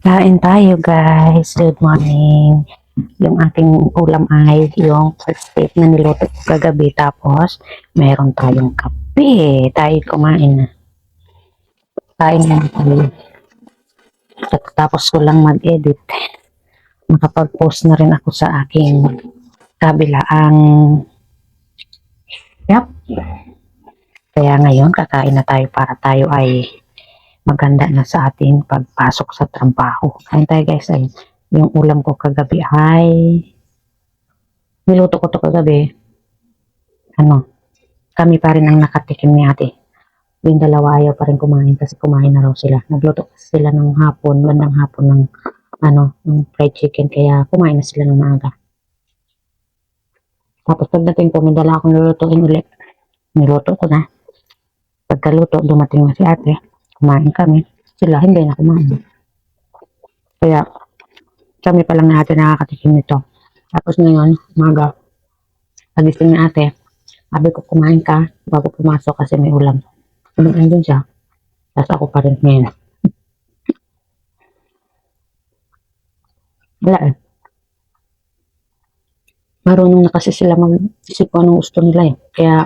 Kain tayo guys. Good morning. Yung ating ulam ay yung first steak na niluto ko kagabi. Tapos meron tayong kape. Tayo kumain na. Kain na tayo. Tapos ko lang mag-edit. Makapag-post na rin ako sa aking kabilaang yep. Kaya ngayon kakain na tayo para tayo ay maganda na sa ating pagpasok sa trabaho. Kain tayo guys. Ay, yung ulam ko kagabi ay niluto ko to kagabi. Kami pa rin ang nakatikim ni ate. Yung dalawa ayaw pa rin kumain kasi kumain na raw sila. Nagluto sila ng hapon, bandang hapon ng ng fried chicken kaya kumain na sila ng maaga. Tapos pagdating ko, may dala akong lulutuin ulit. Niluto ko na. Pagkaluto, dumating na si ate. Kumain kami. Sila hindi na kumain. Kaya kami pa lang na ate nakakatikim nito. Tapos ngayon, umaga, pagising ni ate, sabi ko kumain ka bago pumasok kasi may ulam. Kumain din siya. Tapos ako pa rin ngayon. Wala eh. Marunong na kasi sila mag-isip kung anong gusto nila eh. Kaya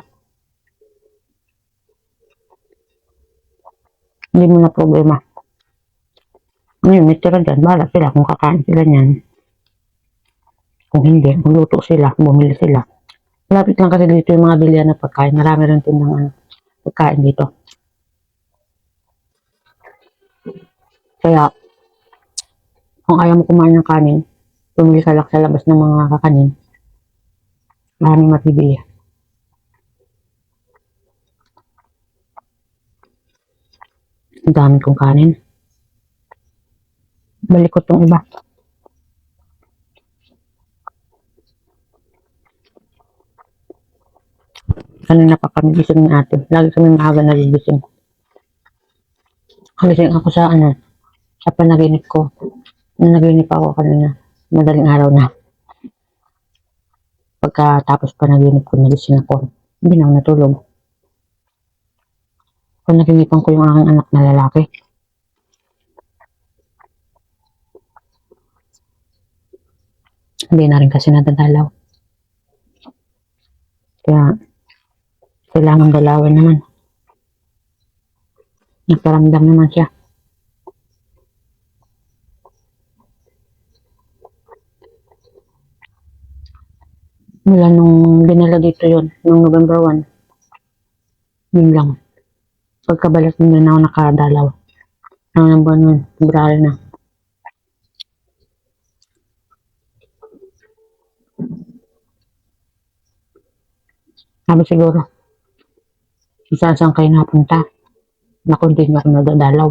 hindi mo na problema. Ngayon, may tira dyan. Bahala sila kung kakain sila niyan. Kung hindi, magluto sila, bumili sila. Malapit lang kasi dito yung mga bilihan na pagkain. Marami rin tindang pagkain dito. Kaya, kung ayaw mo kumain ng kanin, pumili ka lang sa labas ng mga kakanin. Maraming mapibili. Ang dami kong kanin. Balik ko tong iba. Kanina pa kami gising ni ate. Lagi kami maaga nagigising. Gising ako sa sa panaginip ko. Nanaginip ako kanina. Madaling araw na. Pagkatapos panaginip ko, nagising ako. Hindi na ako natulog. Panaginipan ko yung aking anak na lalaki. Hindi na rin kasi nadadalaw. Kaya, kailangan dalawin naman. Nagparamdam naman siya. Mula nung dinala dito yun, nung November 1. Yun lang. Pagkabalik nyo na ako nakadalaw. Ang buwan nun, February na. Sabi siguro, saan kayo napunta? Na kung hindi nyo ako nadadalaw.